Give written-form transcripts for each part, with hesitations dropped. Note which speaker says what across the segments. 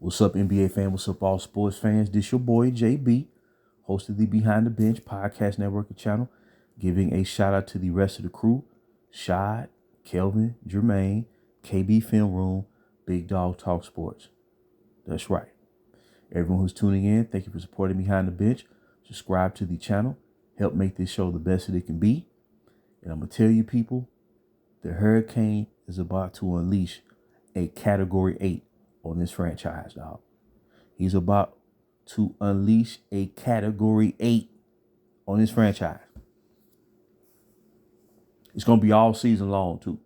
Speaker 1: What's up, NBA fan? What's up, all sports fans? This your boy, JB, host of the Behind the Bench Podcast Network and channel, giving a shout out to the rest of the crew, Shad, Kelvin, Jermaine, KB Film Room, Big Dog Talk Sports. That's right. Everyone who's tuning in, thank you for supporting Behind the Bench. Subscribe to the channel. Help make this show the best that it can be. And I'm going to tell you people, the Hurricane is about to unleash a Category 8 on this franchise, dog. He's about to unleash a Category 8 on this franchise. It's going to be all season long, too.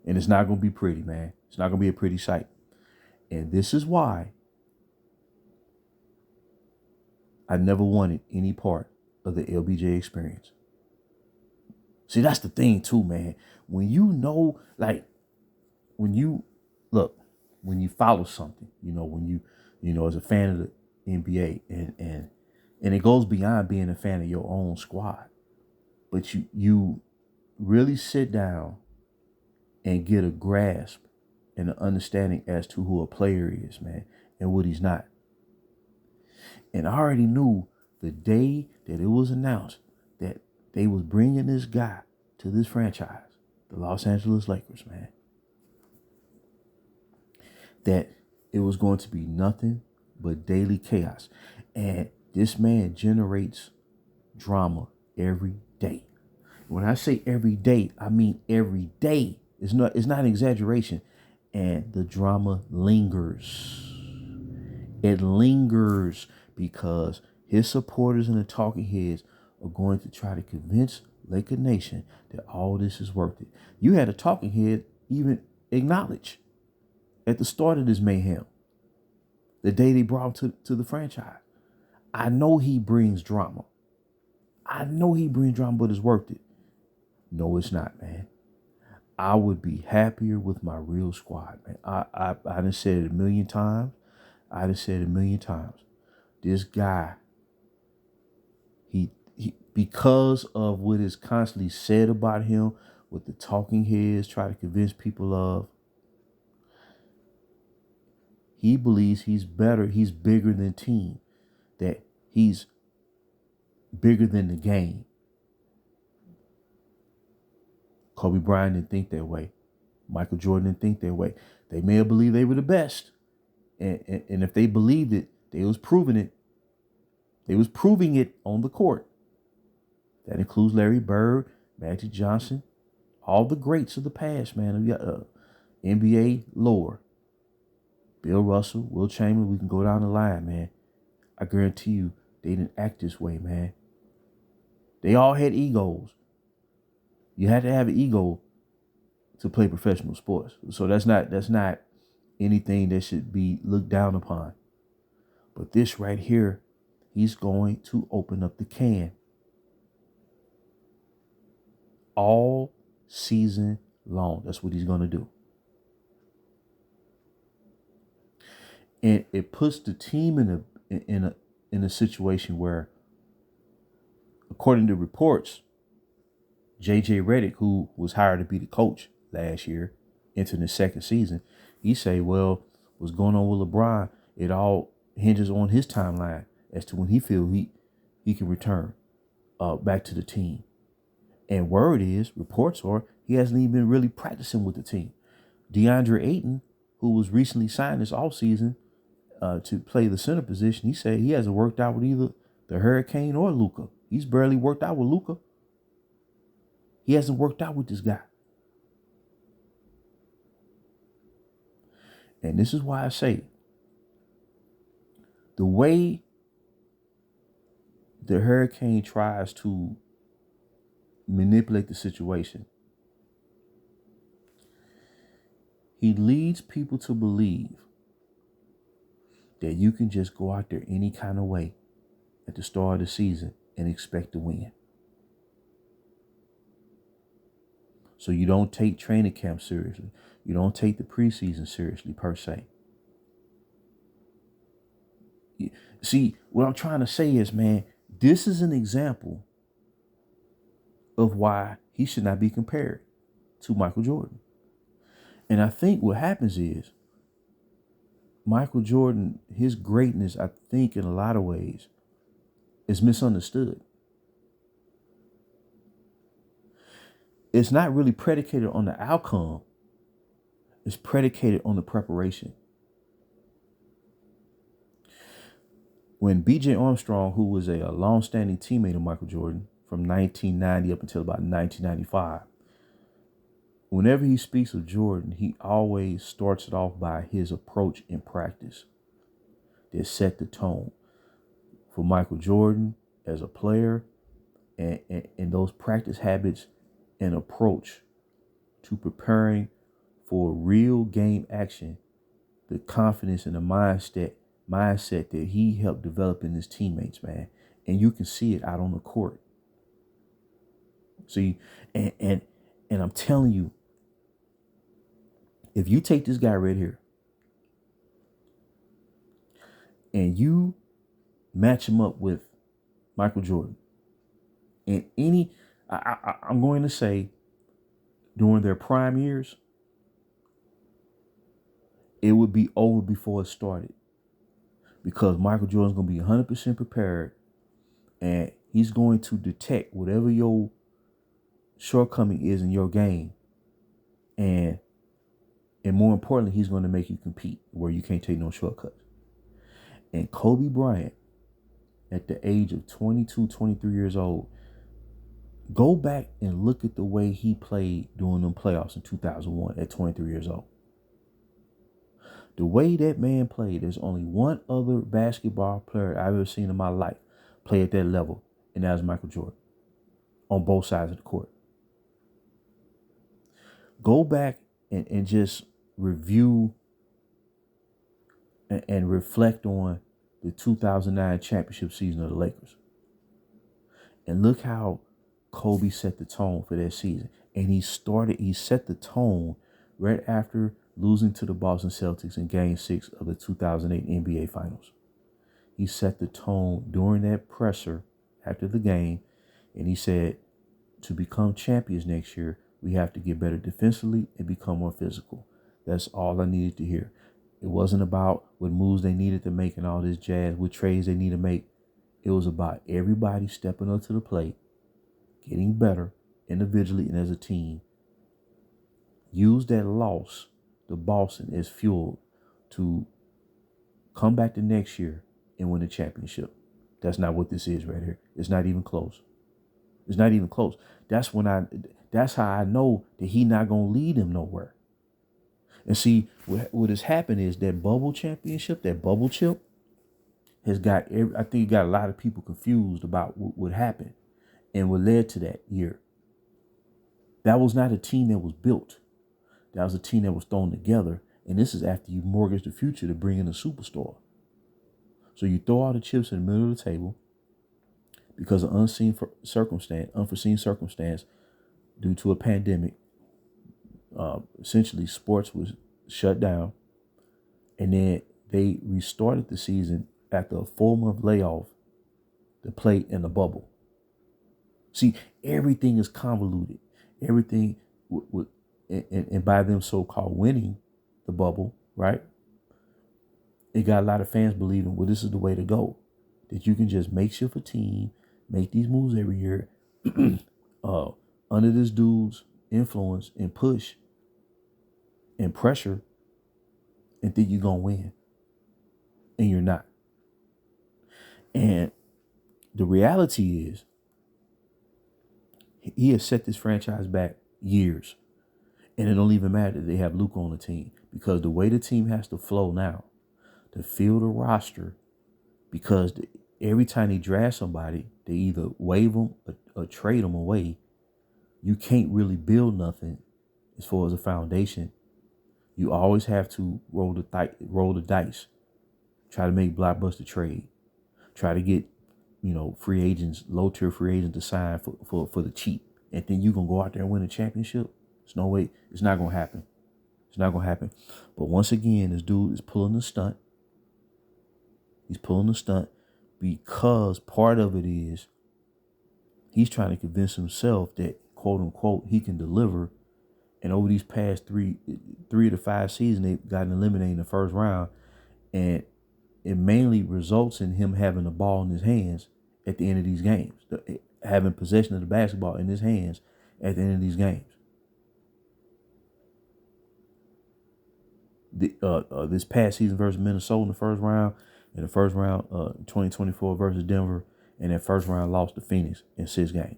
Speaker 1: And it's not going to be pretty, man. It's not going to be a pretty sight. And this is why I never wanted any part of the LBJ experience. See, that's the thing, too, man. When you know, like, when you follow something, when you as a fan of the NBA and it goes beyond being a fan of your own squad, but you really sit down and get a grasp and an understanding as to who a player is, man, and what he's not. And I already knew the day that it was announced that they was bringing this guy to this franchise, the Los Angeles Lakers, man, that it was going to be nothing but daily chaos. And this man generates drama every day. When I say every day, I mean every day. It's not an exaggeration. And the drama lingers. It lingers because his supporters and the talking heads are going to try to convince Laker Nation that all this is worth it. You had a talking head even acknowledge at the start of this mayhem, the day they brought him to the franchise. I know he brings drama. But it's worth it. No, it's not, man. I would be happier with my real squad, man. I done said it a million times. This guy, he because of what is constantly said about him, what the talking heads try to convince people of, he believes he's better. He's bigger than team. That he's bigger than the game. Kobe Bryant didn't think that way. Michael Jordan didn't think that way. They may have believed they were the best. And if they believed it, they was proving it. They was proving it on the court. That includes Larry Bird, Magic Johnson, all the greats of the past, man. NBA lore. Bill Russell, Will Chamberlain, we can go down the line, man. I guarantee you they didn't act this way, man. They all had egos. You had to have an ego to play professional sports. So that's not anything that should be looked down upon. But this right here, he's going to open up the can. All season long. That's what he's going to do. And it puts the team in a situation where, according to reports, JJ Redick, who was hired to be the coach last year, entering the second season, he say, well, what's going on with LeBron, it all hinges on his timeline as to when he feel he can return back to the team. And reports are, he hasn't even been really practicing with the team. DeAndre Ayton, who was recently signed this offseason to play the center position, he said he hasn't worked out with either the Hurricane or Luka. He's barely worked out with Luka. He hasn't worked out with this guy. And this is why I say, the way the Hurricane tries to manipulate the situation, he leads people to believe that you can just go out there any kind of way at the start of the season and expect to win. So you don't take training camp seriously. You don't take the preseason seriously, per se. See, what I'm trying to say is, man, this is an example of why he should not be compared to Michael Jordan. And I think what happens is Michael Jordan, his greatness, I think in a lot of ways, is misunderstood. It's not really predicated on the outcome. It's predicated on the preparation. When B.J. Armstrong, who was a long-standing teammate of Michael Jordan from 1990 up until about 1995, whenever he speaks of Jordan, he always starts it off by his approach in practice that set the tone for Michael Jordan as a player, and those practice habits and approach to preparing for real game action, the confidence and the mindset that he helped develop in his teammates, man. And you can see it out on the court. See, and I'm telling you, if you take this guy right here and you match him up with Michael Jordan, and I'm going to say during their prime years, it would be over before it started, because Michael Jordan's going to be 100% prepared, and he's going to detect whatever your shortcoming is in your game, and more importantly, he's going to make you compete where you can't take no shortcuts. And Kobe Bryant, at the age of 22, 23 years old, go back and look at the way he played during them playoffs in 2001 at 23 years old. The way that man played, there's only one other basketball player I've ever seen in my life play at that level, and that was Michael Jordan, on both sides of the court. Go back and just review and reflect on the 2009 championship season of the Lakers. And look how Kobe set the tone for that season. And he set the tone right after losing to the Boston Celtics in Game 6 of the 2008 NBA Finals. He set the tone during that presser after the game, and he said, to become champions next year, we have to get better defensively and become more physical. That's all I needed to hear. It wasn't about what moves they needed to make and all this jazz, what trades they need to make. It was about everybody stepping up to the plate, getting better individually and as a team. Use that loss to Boston as fuel to come back the next year and win the championship. That's not what this is right here. It's not even close. It's not even close. That's how I know that he not gonna lead them nowhere. And see, what has happened is that bubble championship, that bubble chip, I think it got a lot of people confused about what happened and what led to that year. That was not a team that was built. That was a team that was thrown together. And this is after you mortgage the future to bring in a superstar. So you throw all the chips in the middle of the table because of unforeseen circumstance due to a pandemic. Essentially, sports was shut down. And then they restarted the season after a 4-month layoff to play in the bubble. See, everything is convoluted. Everything and by them so-called winning the bubble, right? It got a lot of fans believing, well, this is the way to go. That you can just makeshift a team, make these moves every year, under this dude's influence and push and pressure, and think you're going to win. And you're not. And the reality is, he has set this franchise back years. And it don't even matter that they have Luka on the team, because the way the team has to flow now to fill the roster, because every time they draft somebody, they either waive them or trade them away. You can't really build nothing as far as a foundation. You always have to roll the dice, try to make blockbuster trade, try to get free agents, low tier free agents to sign for the cheap, and then you gonna go out there and win a championship. There's no way. It's not gonna happen. It's not gonna happen. But once again, this dude is pulling the stunt. He's pulling the stunt because part of it is he's trying to convince himself that, quote unquote, he can deliver, And over these past three to five seasons, they've gotten eliminated in the first round. And it mainly results in him having the ball in his hands at the end of these games, having possession of the basketball in his hands at the end of these games. This past season versus Minnesota in the first round, in the first round, 2024 versus Denver, and that first round loss to Phoenix in 6 games.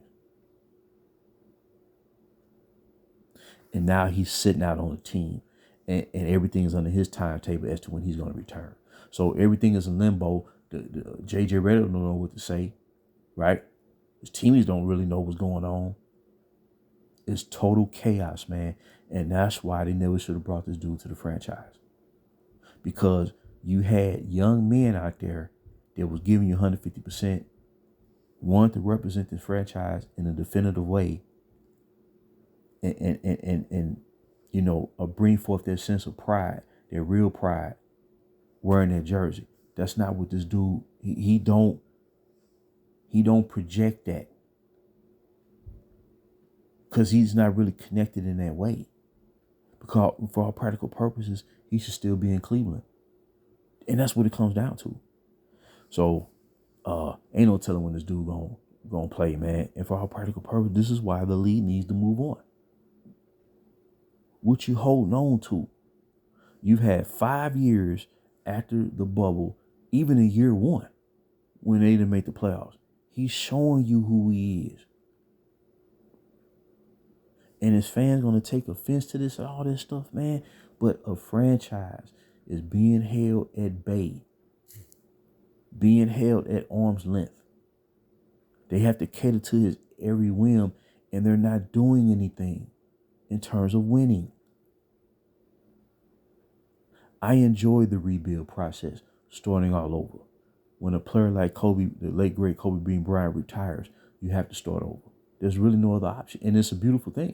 Speaker 1: And now he's sitting out on the team, and everything is under his timetable as to when he's going to return. So everything is in limbo. The JJ Redick don't know what to say, right? His teammates don't really know what's going on. It's total chaos, man. And that's why they never should have brought this dude to the franchise. Because you had young men out there that was giving you 150%, wanted to represent this franchise in a definitive way, and you know, bring forth their sense of pride, their real pride, wearing that jersey. That's not what this dude, he don't project that. Because he's not really connected in that way. Because for all practical purposes, he should still be in Cleveland. And that's what it comes down to. So, ain't no telling when this dude gonna play, man. And for all practical purposes, this is why the league needs to move on. What you holding on to? You've had 5 years after the bubble, even in year 1, when they didn't make the playoffs. He's showing you who he is. And his fans going to take offense to this and all this stuff, man. But a franchise is being held at bay, being held at arm's length. They have to cater to his every whim, and they're not doing anything in terms of winning. I enjoy the rebuild process, starting all over. When a player like Kobe, the late great Kobe Bean Bryant, retires, you have to start over. There's really no other option, and it's a beautiful thing.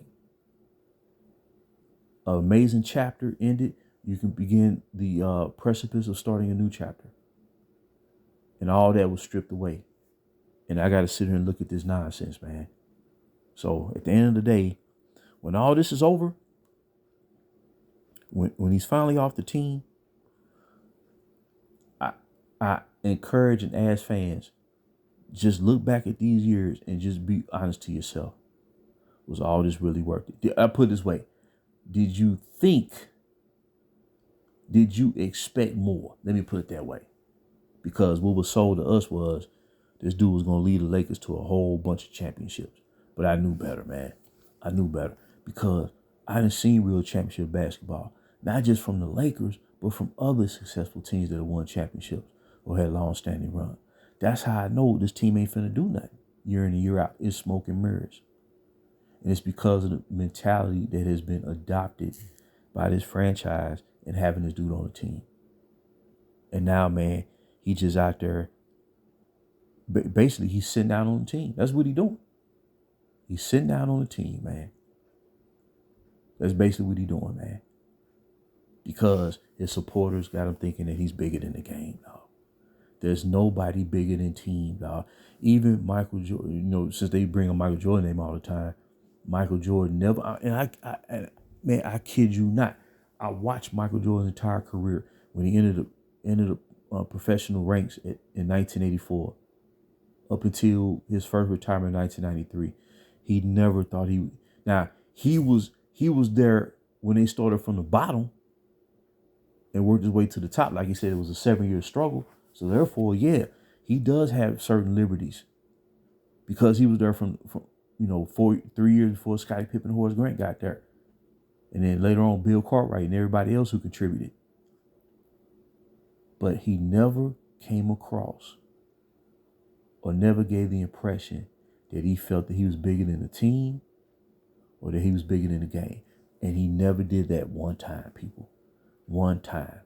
Speaker 1: An amazing chapter ended. You can begin the precipice of starting a new chapter. And all that was stripped away. And I got to sit here and look at this nonsense, man. So at the end of the day, when all this is over, when he's finally off the team, I encourage and ask fans, just look back at these years and just be honest to yourself. Was all this really worth it? I put it this way. Did you expect more? Let me put it that way. Because what was sold to us was this dude was going to lead the Lakers to a whole bunch of championships. But I knew better, man. I knew better. Because I didn't see real championship basketball. Not just from the Lakers, but from other successful teams that have won championships or had long-standing run. That's how I know this team ain't finna do nothing year in and year out. It's smoke and mirrors. And it's because of the mentality that has been adopted by this franchise and having this dude on the team. And now, man, he just out there. Basically, he's sitting down on the team. That's what he's doing. He's sitting down on the team, man. That's basically what he's doing, man. Because his supporters got him thinking that he's bigger than the game, dog. There's nobody bigger than team, dog. Even Michael Jordan, you know, since they bring a Michael Jordan name all the time, Michael Jordan never, and I kid you not, I watched Michael Jordan's entire career when he entered the professional ranks in 1984, up until his first retirement in 1993. He never thought he was there when they started from the bottom and worked his way to the top. Like he said, it was a 7-year struggle. So therefore, yeah, he does have certain liberties because he was there from 3 years before Scottie Pippen and Horace Grant got there. And then later on, Bill Cartwright and everybody else who contributed. But he never came across or never gave the impression that he felt that he was bigger than the team or that he was bigger than the game. And he never did that one time, people. One time.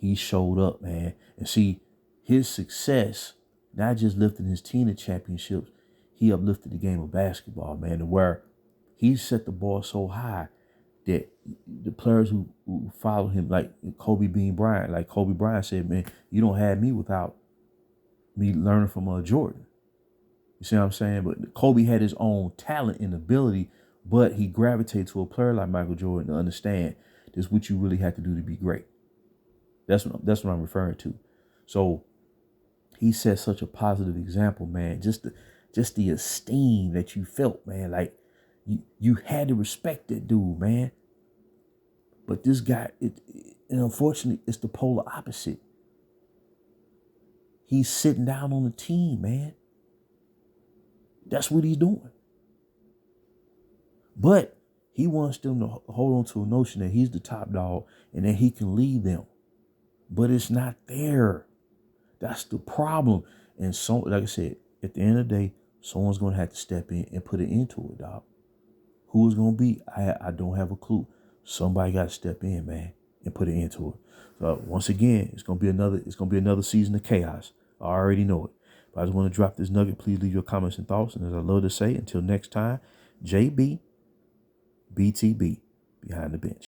Speaker 1: He showed up, man. And see, his success, not just lifting his team to championships, he uplifted the game of basketball, man, to where he set the bar so high that the players who followed him, like Kobe Bean Bryant, like Kobe Bryant said, man, you don't have me without me learning from Jordan. You see what I'm saying? But Kobe had his own talent and ability, But he gravitated to a player like Michael Jordan to understand this is what you really have to do to be great. That's what I'm referring to. So he set such a positive example, man. Just the esteem that you felt, man. Like you had to respect that dude, man. But this guy, and unfortunately, it's the polar opposite. He's sitting down on the team, man. That's what he's doing. But he wants them to hold on to a notion that he's the top dog and that he can lead them. But it's not there. That's the problem. And so, like I said, at the end of the day, someone's going to have to step in and put it into it, dog. Who is going to be? I don't have a clue. Somebody got to step in, man, and put it into it. So once again, it's gonna be another season of chaos. I already know it. But I just want to drop this nugget. Please leave your comments and thoughts. And as I love to say, until next time, JB, BTB, behind the bench.